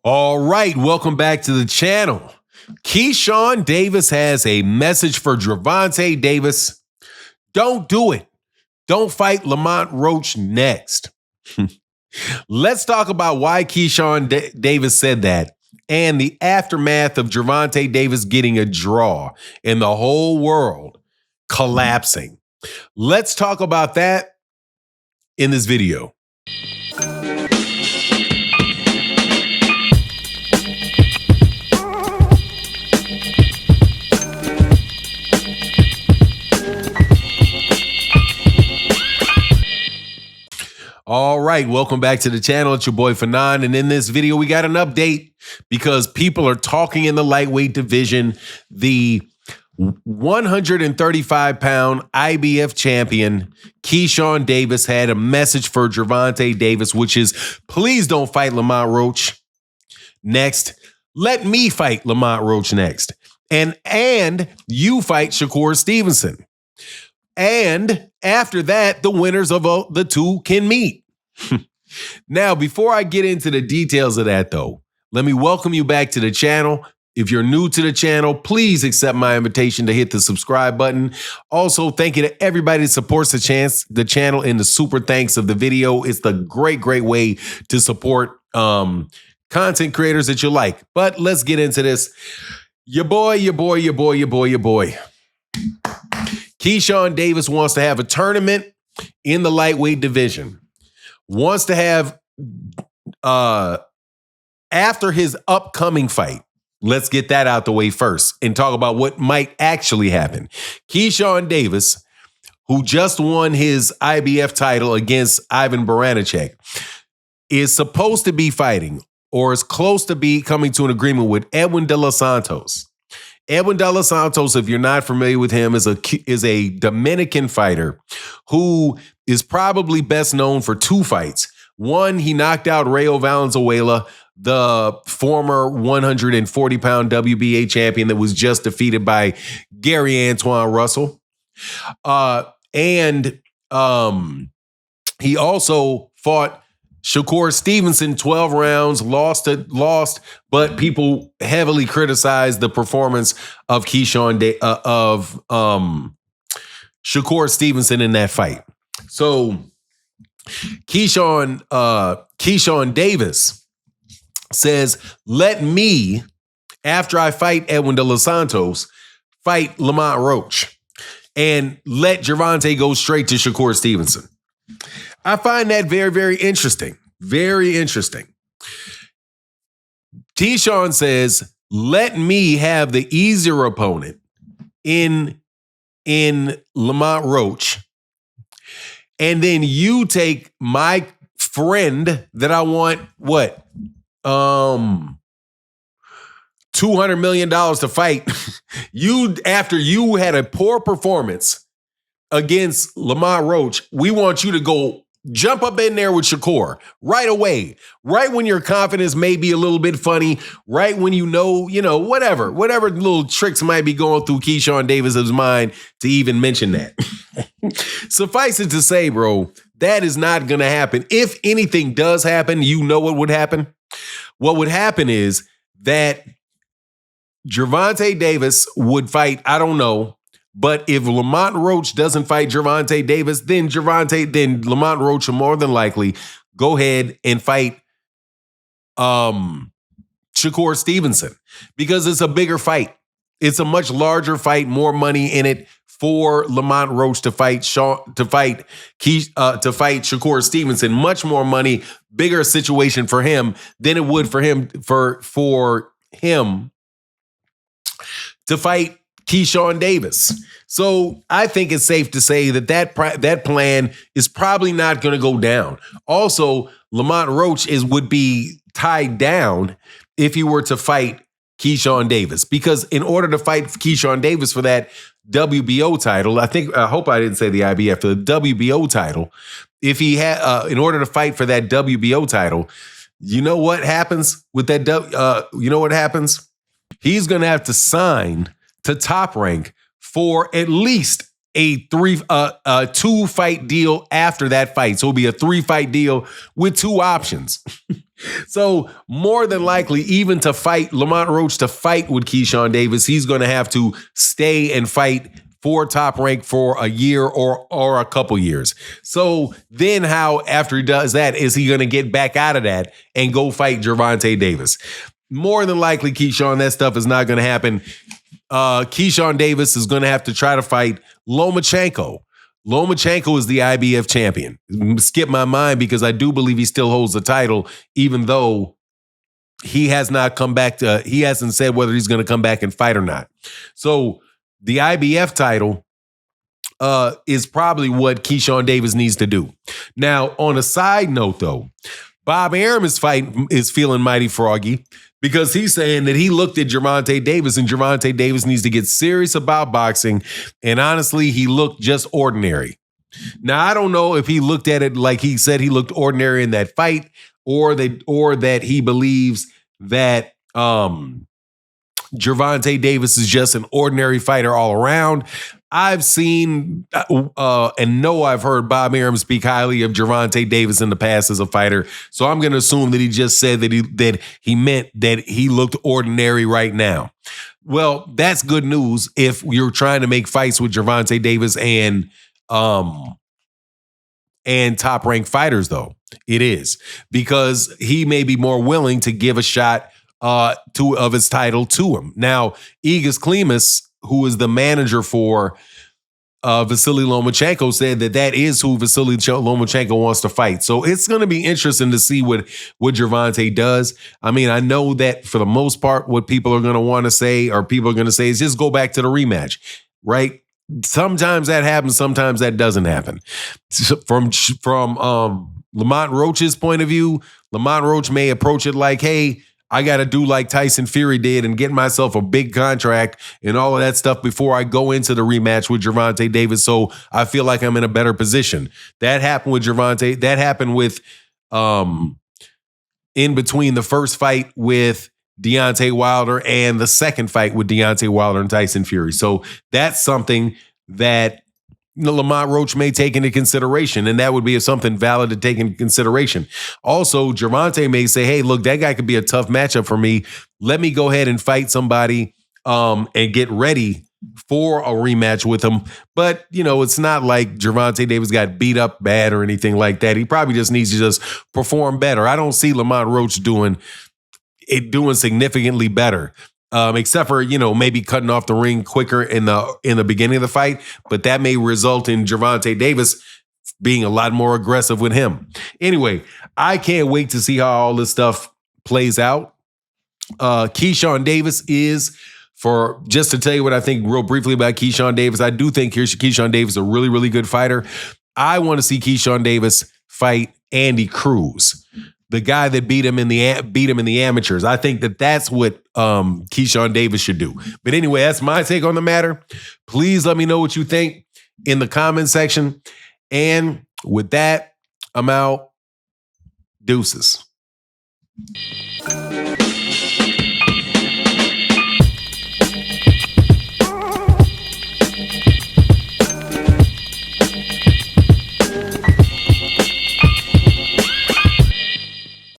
All right, welcome back to the channel. Keyshawn Davis has a message for Gervonta Davis. Don't do it. Don't fight Lamont Roach next. Let's talk about why Keyshawn Davis said that and the aftermath of Gervonta Davis getting a draw and the whole world collapsing. Let's talk about that in this video. All right, welcome back to the channel. It's your boy Fanon, and in this video, we got an update because people are talking in the lightweight division. The 135-pound IBF champion, Keyshawn Davis, had a message for Gervonta Davis, which is, please don't fight Lamont Roach next. Let me fight Lamont Roach next. And you fight Shakur Stevenson. And after that, the winners of the two can meet. Now, before I get into the details of that, though, let me welcome you back to the channel. If you're new to the channel, please accept my invitation to hit the subscribe button. Also, thank you to everybody that supports the channel in the super thanks of the video. It's the great way to support content creators that you like. But let's get into this. Your boy. Keyshawn Davis wants to have a tournament in the lightweight division. Wants to have, after his upcoming fight, let's get that out the way first and talk about what might actually happen. Keyshawn Davis, who just won his IBF title against Ivan Baranchyk, is supposed to be fighting or is close to be coming to an agreement with Edwin De Los Santos. Edwin De Los Santos, if you're not familiar with him, is a Dominican fighter who is probably best known for two fights. One, he knocked out Rayo Valenzuela, the former 140-pound WBA champion that was just defeated by Gary Antoine Russell. And he also fought Shakur Stevenson 12 rounds, lost, but people heavily criticized the performance of Shakur Stevenson in that fight. So Keyshawn Davis says, let me, after I fight Edwin De Los Santos, fight Lamont Roach and let Gervonta go straight to Shakur Stevenson. I find that very interesting. Very interesting. Keyshawn says, let me have the easier opponent in Lamont Roach. And then you take my friend that I want, what? $200 million to fight. After you had a poor performance against Lamont Roach, we want you to go jump up in there with Shakur right away, right when your confidence may be a little bit funny, right when you know, whatever little tricks might be going through Keyshawn Davis's mind to even mention that. Suffice it to say, bro, that is not going to happen. If anything does happen, you know what would happen? What would happen is that Gervonta Davis would fight, I don't know, but if Lamont Roach doesn't fight Gervonta Davis, then Lamont Roach will more than likely go ahead and fight Shakur Stevenson because it's a bigger fight. It's a much larger fight, more money in it for Lamont Roach to fight Shakur Stevenson. Much more money, bigger situation for him than it would for him to fight Keyshawn Davis. So I think it's safe to say that plan is probably not going to go down. Also, Lamont Roach would be tied down if he were to fight Keyshawn Davis, because in order to fight Keyshawn Davis for that WBO title, I hope I didn't say the IBF, for the WBO title, if he had, in order to fight for that WBO title, you know what happens with that? You know what happens? He's going to have to sign to Top Rank for at least a 2-fight deal after that fight. So it'll be a 3-fight deal with 2 options. So more than likely, even to fight Lamont Roach to fight with Keyshawn Davis, he's going to have to stay and fight for Top Rank for a year or a couple years. So then how, after he does that, is he going to get back out of that and go fight Gervonta Davis? More than likely, Keyshawn, that stuff is not going to happen. Keyshawn Davis is going to have to try to fight Lomachenko. Lomachenko is the IBF champion. Skip my mind because I do believe he still holds the title, even though he has not come back to, he hasn't said whether he's going to come back and fight or not. So the IBF title is probably what Keyshawn Davis needs to do. Now, on a side note, though, Bob Arum is feeling mighty froggy because he's saying that he looked at Gervonta Davis and Gervonta Davis needs to get serious about boxing. And honestly, he looked just ordinary. Now, I don't know if he looked at it like he said he looked ordinary in that fight or that he believes that Gervonta Davis is just an ordinary fighter all around. I've seen and know I've heard Bob Arum speak highly of Gervonta Davis in the past as a fighter. So I'm going to assume that he just said that he meant that he looked ordinary right now. Well, that's good news if you're trying to make fights with Gervonta Davis and top ranked fighters, though. It is because he may be more willing to give a shot of his title to him. Now, Igis Klimas, who is the manager for Vasily Lomachenko, said that is who Vasily Lomachenko wants to fight. So it's going to be interesting to see what Gervonta does. I mean, I know that for the most part, what people are going to want to say or people are going to say is just go back to the rematch, right? Sometimes that happens. Sometimes that doesn't happen. From Lamont Roach's point of view, Lamont Roach may approach it like, hey, I got to do like Tyson Fury did and get myself a big contract and all of that stuff before I go into the rematch with Gervonta Davis. So I feel like I'm in a better position. That happened with Gervonta. That happened with in between the first fight with Deontay Wilder and the second fight with Deontay Wilder and Tyson Fury. So that's something that Lamont Roach may take into consideration, and that would be something valid to take into consideration. Also, Gervonta may say, hey, look, that guy could be a tough matchup for me. Let me go ahead and fight somebody and get ready for a rematch with him. But, it's not like Gervonta Davis got beat up bad or anything like that. He probably just needs to just perform better. I don't see Lamont Roach doing significantly better. Except for, maybe cutting off the ring quicker in the beginning of the fight, but that may result in Gervonta Davis being a lot more aggressive with him. Anyway, I can't wait to see how all this stuff plays out. Keyshawn Davis just to tell you what I think real briefly about Keyshawn Davis, I do think Keyshawn Davis is a really, really good fighter. I want to see Keyshawn Davis fight Andy Cruz, the guy that beat him in the amateurs. I think that's what Keyshawn Davis should do. But anyway, that's my take on the matter. Please let me know what you think in the comment section. And with that, I'm out. Deuces.